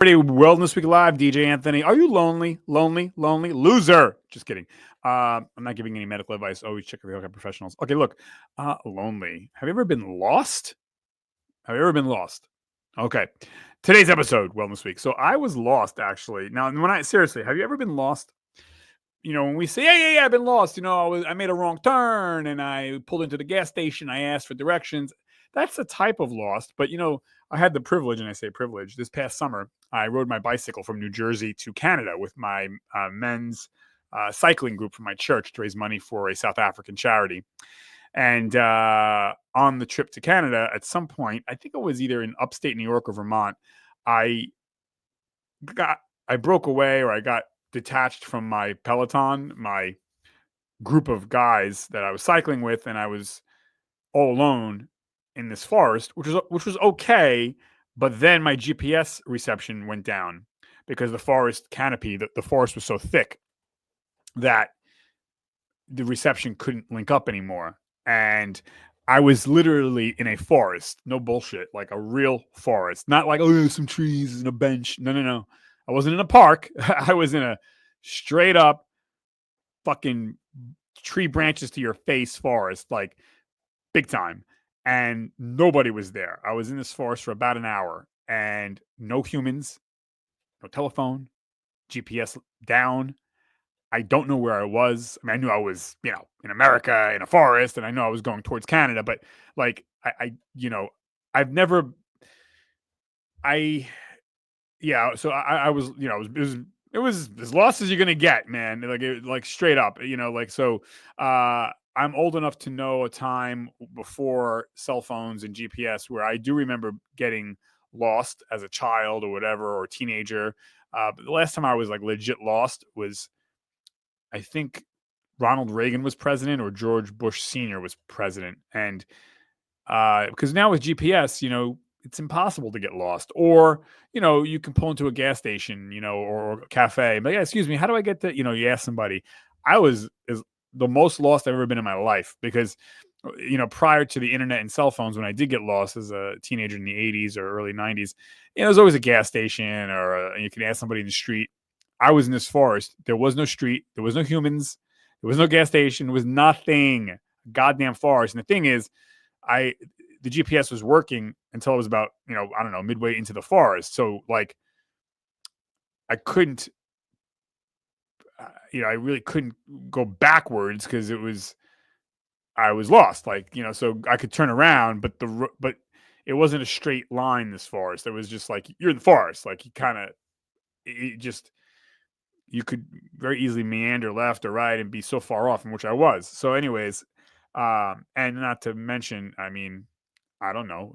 Wellness Week Live, DJ Anthony. Are you lonely? Lonely? Loser. Just kidding. I'm not giving any medical advice. Always check with healthcare professionals. Okay, look. Lonely. Have you ever been lost? Okay. Today's episode, Wellness Week. So I was lost actually. Now, seriously, have you ever been lost? When we say, yeah, I've been lost. I made a wrong turn and I pulled into the gas station. I asked for directions. That's a type of lost. But I had the privilege, and I say privilege. This past summer, I rode my bicycle from New Jersey to Canada with my men's cycling group from my church to raise money for a South African charity. And on the trip to Canada, at some point, I think it was either in upstate New York or Vermont, I broke away, or I got detached from my peloton, my group of guys that I was cycling with, and I was all alone in this forest, which was okay. But then my GPS reception went down because the forest canopy, the forest was so thick that the reception couldn't link up anymore. And I was literally in a forest, no bullshit, like a real forest, not like, oh, there's some trees and a bench. No. I wasn't in a park. I was in a straight up fucking tree branches to your face forest, like big time. And nobody was there. I was in this forest for about an hour and no humans, no telephone, GPS down. I don't know where I was. I mean, I knew I was, in America in a forest, and I know I was going towards Canada, but like, I've never, so I was, it was as lost as you're gonna get, man. Like straight up, so. I'm old enough to know a time before cell phones and GPS where I do remember getting lost as a child or whatever, or teenager. But the last time I was like legit lost was, I think, Ronald Reagan was president or George Bush Sr. was president. And because now with GPS, it's impossible to get lost. Or, you can pull into a gas station, or a cafe. But yeah, excuse me, how do I get to, you ask somebody. I was the most lost I've ever been in my life because, prior to the internet and cell phones, when I did get lost as a teenager in the 80s or early 90s, there was always a gas station, or you can ask somebody in the street. I was in this forest. There was no street. There was no humans. There was no gas station. There was nothing. Goddamn forest. And the thing is, the GPS was working until it was about, I don't know, midway into the forest. So like, I couldn't, I really couldn't go backwards because I was lost. Like, so I could turn around, but it wasn't a straight line, this forest. It was just like, you're in the forest. Like, you could very easily meander left or right and be so far off, in which I was. So anyways, and not to mention, I mean, I don't know.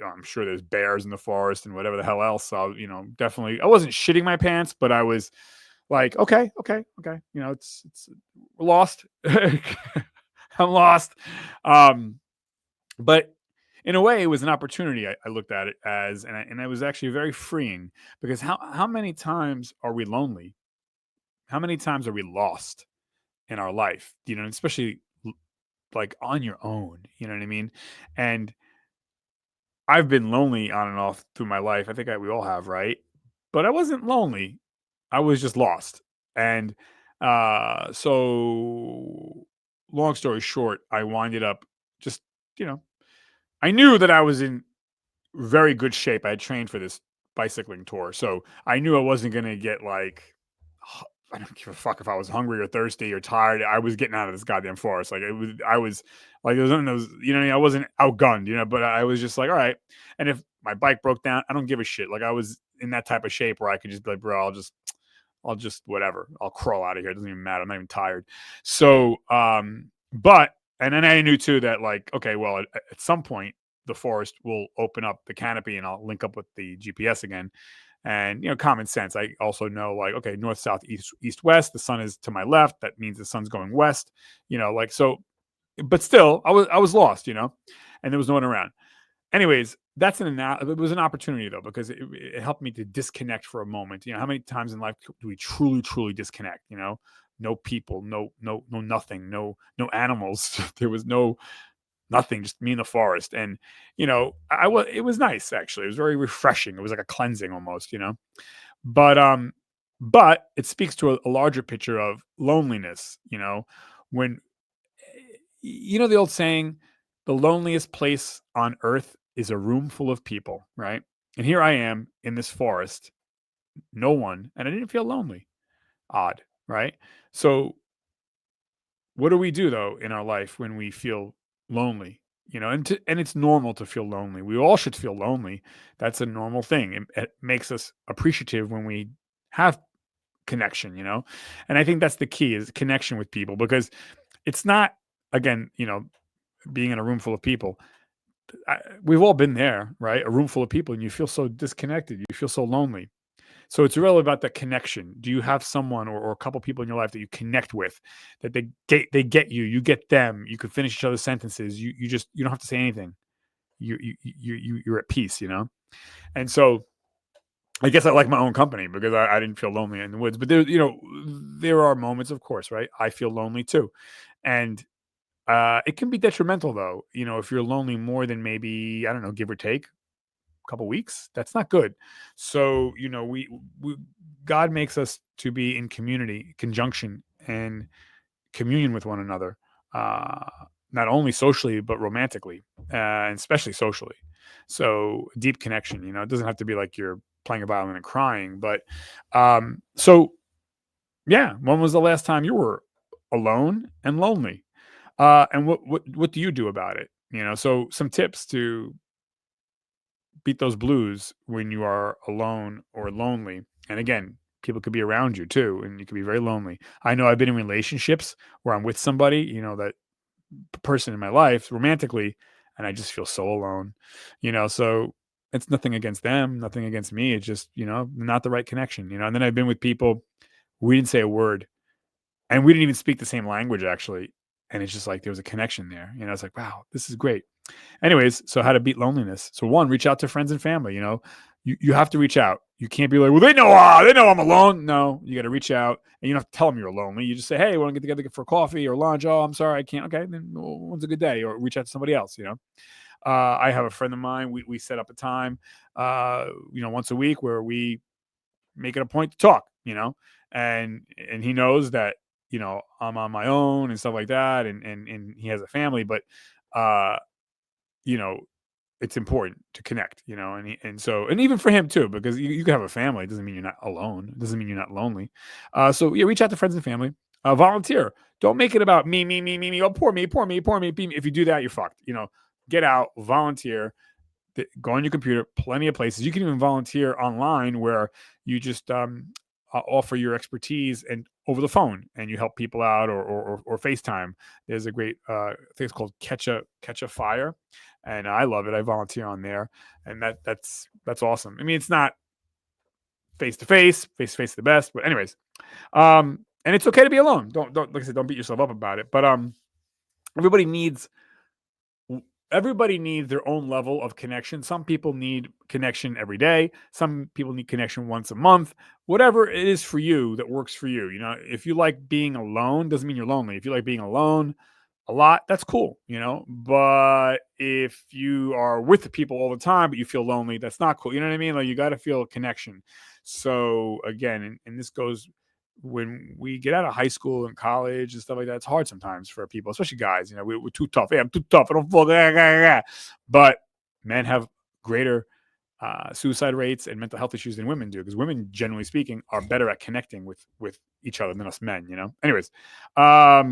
I'm sure there's bears in the forest and whatever the hell else. So, definitely, I wasn't shitting my pants, but I was like, okay. It's lost. I'm lost. But in a way, it was an opportunity. I looked at it as, and it was actually very freeing, because how many times are we lonely? How many times are we lost in our life? Especially like on your own. You know what I mean? And I've been lonely on and off through my life. I think we all have, right? But I wasn't lonely. I was just lost. And so long story short, I winded up just, I knew that I was in very good shape. I had trained for this bicycling tour. So I knew I wasn't going to get like, I don't give a fuck if I was hungry or thirsty or tired. I was getting out of this goddamn forest. Like, I was like, there was none of those, I wasn't outgunned, but I was just like, all right. And if my bike broke down, I don't give a shit. Like, I was in that type of shape where I could just be like, bro, I'll just whatever. I'll crawl out of here. It doesn't even matter. I'm not even tired. So, and then I knew too that, like, okay, well, at some point the forest will open up the canopy and I'll link up with the GPS again. And, common sense. I also know, like, okay, north, south, east, west. The sun is to my left. That means the sun's going west. Like, so. But still, I was lost. And there was no one around. Anyways, it was an opportunity though, because it helped me to disconnect for a moment. How many times in life do we truly disconnect? No people, no nothing, no animals. There was no nothing, just me in the forest. And I was it was nice actually. It was very refreshing. It was like a cleansing almost. But it speaks to a larger picture of loneliness. When the old saying, the loneliest place on earth is a room full of people, right? And here I am in this forest, no one, and I didn't feel lonely. Odd, right? So what do we do though in our life when we feel lonely? And it's normal to feel lonely. We all should feel lonely. That's a normal thing. It makes us appreciative when we have connection. And I think that's the key, is connection with people, because it's not, again, being in a room full of people. We've all been there, right? A room full of people, and you feel so disconnected. You feel so lonely. So it's really about the connection. Do you have someone, or a couple people in your life that you connect with, that they get you, you get them, you can finish each other's sentences. You don't have to say anything. You're at peace. And so I guess I like my own company, because I didn't feel lonely in the woods. But there are moments, of course, right? I feel lonely too. And it can be detrimental though, if you're lonely more than, maybe, I don't know, give or take a couple weeks. That's not good. So, we God makes us to be in community, conjunction, and communion with one another, uh, not only socially but romantically, and especially socially. So deep connection. It doesn't have to be like you're playing a violin and crying, but so yeah. When was the last time you were alone and lonely? And what do you do about it? So some tips to beat those blues when you are alone or lonely. And again, people could be around you too, and you could be very lonely. I know I've been in relationships where I'm with somebody, that person in my life romantically, and I just feel so alone. So it's nothing against them, nothing against me. It's just, not the right connection. And then I've been with people, we didn't say a word, and we didn't even speak the same language actually. And it's just like there was a connection there. It's like, wow, this is great. Anyways, so how to beat loneliness. So one, reach out to friends and family. You have to reach out. You can't be like, well, they know I'm alone. No, you got to reach out, and you don't have to tell them you're lonely. You just say, hey, want to get together for coffee or lunch? Oh, I'm sorry, I can't. Okay, then when's a good day? Or reach out to somebody else. I have a friend of mine. We set up a time, once a week, where we make it a point to talk. And he knows that I'm on my own and stuff like that, and he has a family, but uh, you know it's important to connect, and even for him too, because you can have a family. It doesn't mean you're not alone. It doesn't mean you're not lonely. So yeah, reach out to friends and family. Volunteer. Don't make it about me, me, me, me, me. Oh, poor me, poor me, poor me. If you do that, you're fucked. Get out, volunteer. Go on your computer. Plenty of places. You can even volunteer online, where you just offer your expertise and over the phone, and you help people out, or FaceTime. There's a great thing, it's called Catch a Fire, and I love it. I volunteer on there, and that's awesome. I mean, it's not face to face. Face to face the best, but anyways, and it's okay to be alone. Don't like I said, don't beat yourself up about it. But everybody needs everybody needs their own level of connection. Some people need connection every day. Some people need connection once a month. Whatever it is for you that works for you. If you like being alone, doesn't mean you're lonely. If you like being alone a lot, that's cool. But if you are with the people all the time, but you feel lonely, that's not cool. You know what I mean? Like, you got to feel a connection. So again, and this goes when we get out of high school and college and stuff like that. It's hard sometimes for people, especially guys. We're too tough. Hey, I'm too tough. I don't fuck. But men have greater suicide rates and mental health issues than women do, because women, generally speaking, are better at connecting with each other than us men. Anyways, what I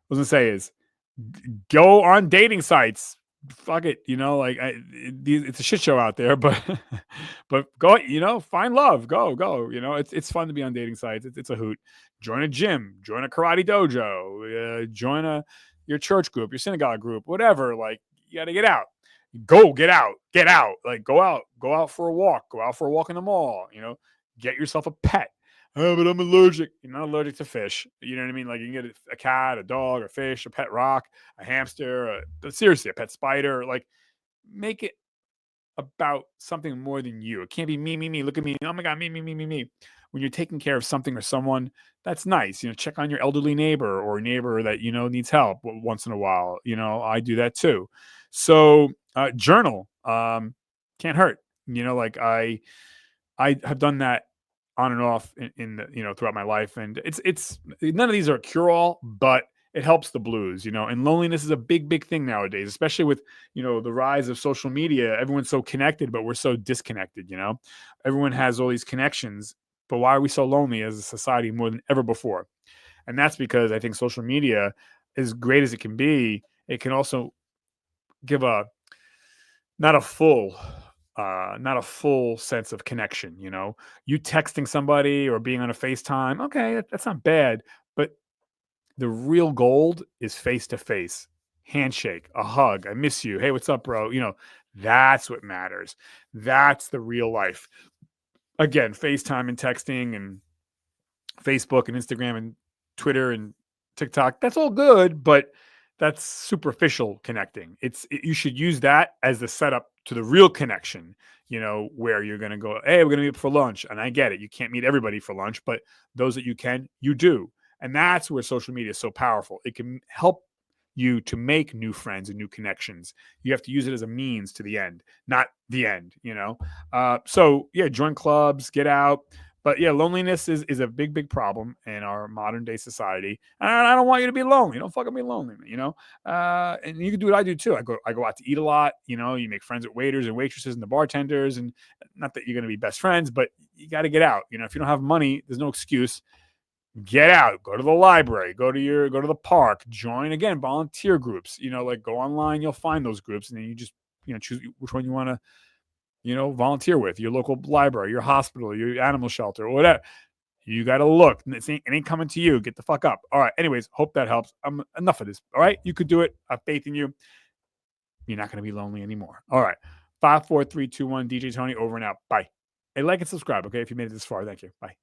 was gonna say is, go on dating sites. Fuck it, it's a shit show out there, but but go, find love. Go. It's fun to be on dating sites. It's a hoot. Join a gym, join a karate dojo, join your church group, your synagogue group, whatever. Like, you got to get out. Get out. Like, go out for a walk. Go out for a walk in the mall. Get yourself a pet. Oh, but I'm allergic. You're not allergic to fish. You know what I mean? Like, you can get a cat, a dog, a fish, a pet rock, a hamster, but seriously, a pet spider. Like, make it about something more than you. It can't be me, me, me. Look at me. Oh my God, me, me, me, me, me. When you're taking care of something or someone, that's nice. Check on your elderly neighbor or neighbor that needs help once in a while. I do that too. So journal can't hurt. Like I have done that on and off in the, throughout my life, and it's none of these are cure all, but it helps the blues, and loneliness is a big, big thing nowadays, especially with the rise of social media. Everyone's so connected, but we're so disconnected. Everyone has all these connections, but why are we so lonely as a society more than ever before? And that's because I think social media, as great as it can be, it can also give a not a full not a full sense of connection. You texting somebody or being on a FaceTime, okay, that's not bad, but the real gold is face to face, handshake, a hug, I miss you, hey, what's up, bro? That's what matters. That's the real life. Again, FaceTime and texting and Facebook and Instagram and Twitter and TikTok, that's all good, but that's superficial connecting. You should use that as the setup to the real connection, where you're going to go, hey, we're going to meet for lunch. And I get it. You can't meet everybody for lunch, but those that you can, you do. And that's where social media is so powerful. It can help you to make new friends and new connections. You have to use it as a means to the end, not the end. So yeah, join clubs, get out. But yeah, loneliness is a big, big problem in our modern day society. And I don't want you to be lonely. Don't fucking be lonely. And you can do what I do too. I go out to eat a lot. You make friends with waiters and waitresses and the bartenders. And not that you're going to be best friends, but you got to get out. If you don't have money, there's no excuse. Get out. Go to the library. Go to the park. Join again volunteer groups. Like go online. You'll find those groups, and then you just choose which one you want to volunteer with, your local library, your hospital, your animal shelter, or whatever. You got to look. It ain't coming to you. Get the fuck up. All right. Anyways, hope that helps. Enough of this. All right. You could do it. I have faith in you. You're not going to be lonely anymore. All right. 5, 4, 3, 2, 1. DJ Tony over and out. Bye. Hey, like and subscribe. Okay. If you made it this far, thank you. Bye.